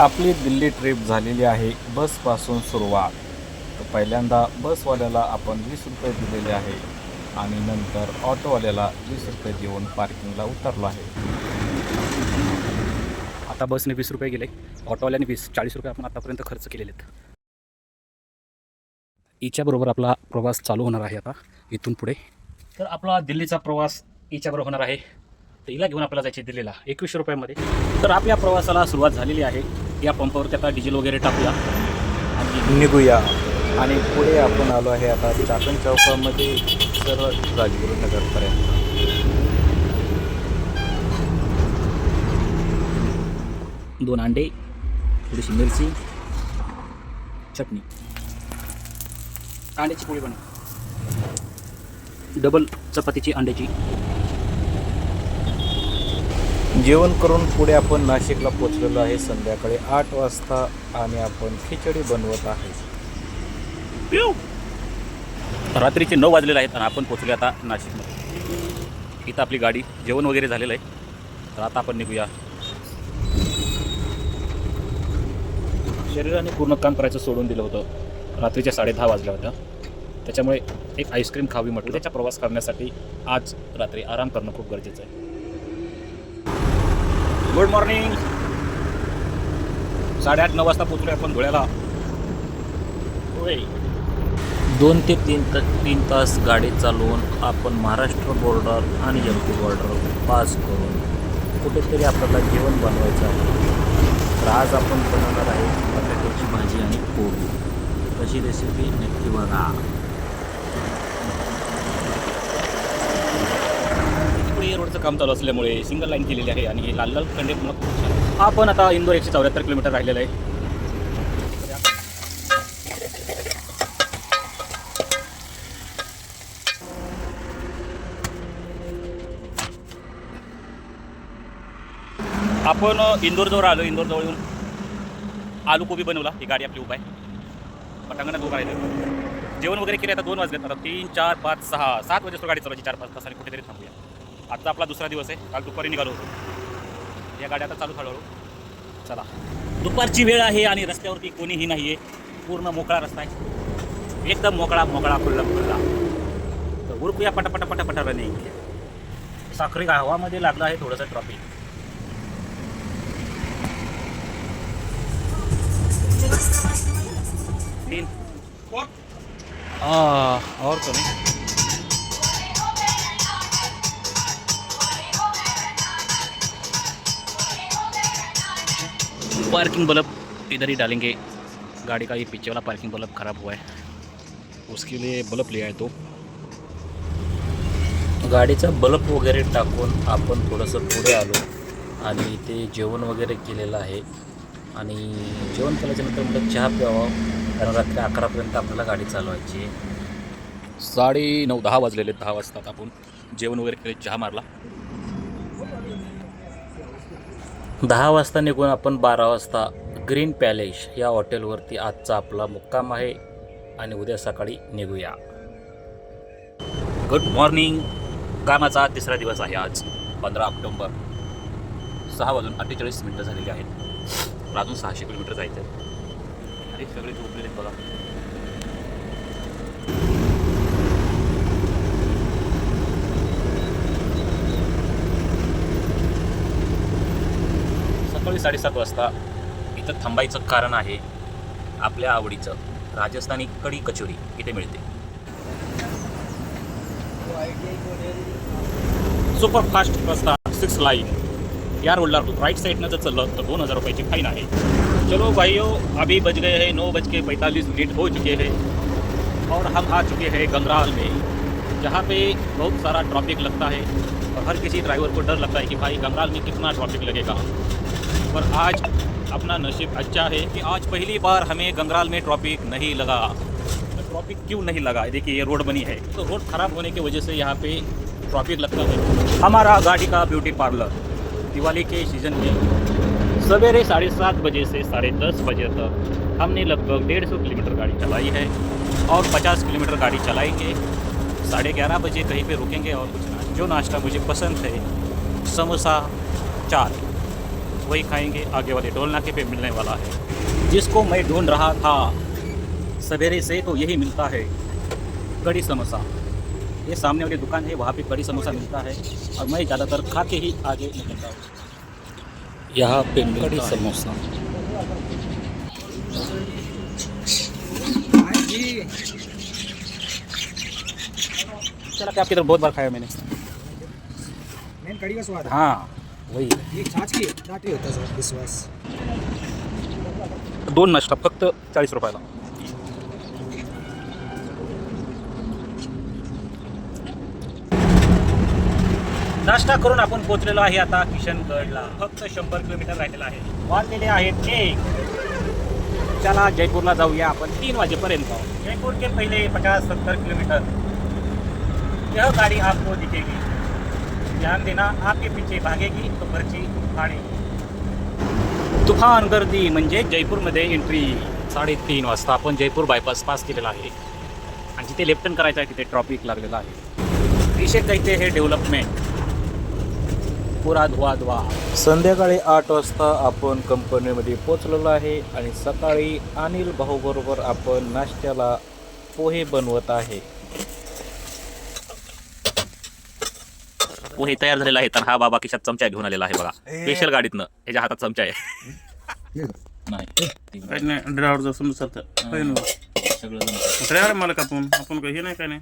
आपली दिल्ली ट्रिप झालेली आहे बसपासून सुरुवात. तर पहिल्यांदा बसवाल्याला आपण 20 रुपये दिलेले आहे आणि नंतर ऑटोवाल्याला 20 रुपये देऊन पार्किंगला उतरलो आहे. आता बसने 20 रुपये गेले, ऑटोवाल्याने 40 रुपये आपण आतापर्यंत खर्च केलेले आहेत. हिच्याबरोबर आपला प्रवास चालू होणार आहे आता इथून पुढे. तर आपला दिल्लीचा प्रवास हिच्याबरोबर होणार आहे. तर हिला घेऊन आपल्याला जायचे दिल्लीला 21 रुपयामध्ये. तर आपल्या प्रवासाला सुरुवात झालेली आहे. या पंपावरती आता डिझेल वगैरे टाकूया आणि निघूया. आणि पुढे आपण आलो आहे आता चाकण चौकामध्ये सरळ राजगुरुनगरपर्यंत. 2 अंडे, थोडीशी मिरची, चटणी, अंड्याची पोळी बनव, डबल चपातीची अंड्याची. जेवण करून पुढे आपण नाशिकला पोचलेलो आहे संध्याकाळी 8 वाजता आणि आपण खिचडी बनवत आहे. रात्रीचे 9 वाजलेले आहेत आणि आपण पोचले आता नाशिकमध्ये. इथं आपली गाडी जेवण वगैरे झालेलं आहे. तर आता आपण निघूया. शरीराने पूर्ण काम करायचं सोडून दिलं होतं. रात्रीच्या 10:30 वाजल्या होत्या. त्याच्यामुळे एक आईस्क्रीम खावी म्हटलं. त्याचा प्रवास करण्यासाठी आज रात्री आराम करणं खूप गरजेचं आहे. Good morning. 8:30-9 वाजता पोचलो आपण धुळ्याला. होय. 2 ते 3 तास गाडी चालवून आपण महाराष्ट्र बॉर्डर आणि MP बॉर्डर पास करून कुठेतरी आपल्याला जेवण बनवायचं आहे. तर आज आपण बनवणार आहे बटाट्याची भाजी आणि पोळी. कशी रेसिपी नक्की बघा. पुढे रोडचं काम चालू असल्यामुळे सिंगल लाईन केलेली आहे आणि हे लाल लाल खंडे पुन्हा खूप छान. आपण आता इंदोर 174 किलोमीटर राहिलेलं आहे. आपण इंदोरजवळ आलो. इंदोरजवळ येऊन आलू कोबी बनवला. ही गाडी आपली उभा आहे. पटांगणात उभा राहिलं. जेवण वगैरे केले. आता 2 वाजले. आता 3, 4, 5, 6, 7 वाजेपर्यंत गाडी चालवायची. 4-5 तासांनी कुठेतरी थांबूया. आजचा आपला दुसरा दिवस आहे. काल दुपारी निघालो होतो. या गाड्या आता चालू हळूहळू. चला. दुपारची वेळ आहे आणि रस्त्यावरती कोणीही नाही आहे. पूर्ण मोकळा रस्ता आहे. एकदम मोकळा खुल्ला. तर उरकूया पटापटा रनिंग. साखरी गावामध्ये लागलं आहे थोडंसं ट्रॉफिक. और तो नहीं. पार्किंग बल्ब इधर ही डालेंगे. गाड़ी का ये पीछे वाला पार्किंग बल्ब ख़राब हुआ है, उसके लिए बल्ब ले आए. तो गाडीचा बल्ब वगैरे टाकून आपण थोडंसं पुढे आलो आणि इथे जेवण वगैरे केलेलं आहे. आणि जेवण केल्याच्यानंतर म्हटलं चहा प्यावा, कारण रात्री 11पर्यंत आपल्याला गाडी चालवायची आहे. 9:30-10 वाजलेले. 10 वाजता आपण जेवण वगैरे केले, चहा मारला. 10 वाजता निघून आपण 12 वाजता ग्रीन पॅलेस या हॉटेलवरती आजचा आपला मुक्काम आहे आणि उद्या सकाळी निघूया. Good morning. कामाचा 3रा दिवस आहे आज 15 ऑक्टोबर. 6:48 झालेली आहेत. अजून 600 किलोमीटर जायचं आहे. अरे सगळे झोपलेले आहेत बघा. सकाळी 7:30 वाजता इथं थांबायचं कारण आहे आपल्या आवडीचं राजस्थानी कढी कचोरी इथे मिळते. सुपरफास्ट रस्ता 6 लाईन. या रोडला राईट साईडनं जर चाललं तर 2000 रुपये फाइन है. चलो भाइयों, अभी बज गए हैं 9:45 हो चुके हैं और हम आ चुके हैं गंगराल में, जहाँ पे बहुत सारा ट्रैफिक लगता है और हर किसी ड्राइवर को डर लगता है कि भाई गंगराल में कितना ट्रैफिक लगेगा. पर आज अपना नसीब अच्छा है कि आज पहली बार हमें गंगराल में ट्रैफिक नहीं लगा. ट्रैफिक क्यों नहीं लगा? देखिए ये रोड बनी है, तो रोड ख़राब होने की वजह से यहाँ पे ट्रैफिक लगता है. हमारा गाड़ी का ब्यूटी पार्लर दिवाली के सीज़न में सवेरे 7:30 बजे से 10:30 बजे तक हमने लगभग 150 किलोमीटर गाड़ी चलाई है और 50 किलोमीटर गाड़ी चलाएंगे. 11:30 बजे कहीं पे रुकेंगे और कुछ जो नाश्ता मुझे पसंद है, समोसा, चाट. वही खाएंगे, आगे वाले टोल नाके पे मिलने वाला है। जिसको मैं ढूंढ रहा था सवेरे से, तो यही मिलता है, कड़ी समोसा। ये सामने वाली दुकान है, वहाँ पे कड़ी समोसा मिलता है और मैं ज़्यादातर खा के ही आगे निकलता हूँ। यहाँ पे कड़ी समोसा। चला कि आपकी तरफ बहुत बार खाया मैंने। मेन कड़ी का स्वाद है। हाँ वही ये छाछ की दाटी होता है सर, विश्वास। 2 नाश्ता फक्त 40 रुपयाला। नाश्ता करून आपण पोहोचलेलो आहे आता किशनगडला। फक्त 100 किलोमीटर राहिलेला आहे, वाजलेले आहेत 1। चला जयपूरला जाऊया आपण 3 वाजेपर्यंत। जयपुर के पहले 50-70 किलोमीटर यह गाड़ी आपको दिखेगी, ध्यान देना, आपके पीछे भागेगी तो पर्ची फाड़ेगी। तुफान गर्दी म्हणजे जयपूरमध्ये एंट्री 3:30 वाजता आपण जयपूर बायपास पास केलेला आहे आणि जिथे लेफ्ट टर्न करायचं आहे तिथे ट्रॉफिक लागलेला आहे। इसे कहते हैं डेव्हलपमेंट, पुरा धुवा। संध्याकाळी 8 वाजता आपण कंपनीमध्ये पोचलेलो आहे आणि सकाळी अनिल भाऊ बरोबर आपण नाश्त्याला पोहे बनवत आहे। पोहे तयार झालेला आहे, तर हा बाबा खिशात चमचा घेऊन आलेला आहे बघा, स्पेशल गाडीतनं। याच्या हातात चमचा आहे। ड्रायव्हर समजून चालतं सगळं ड्रायव्हर मला आपण काही नाही काय नाही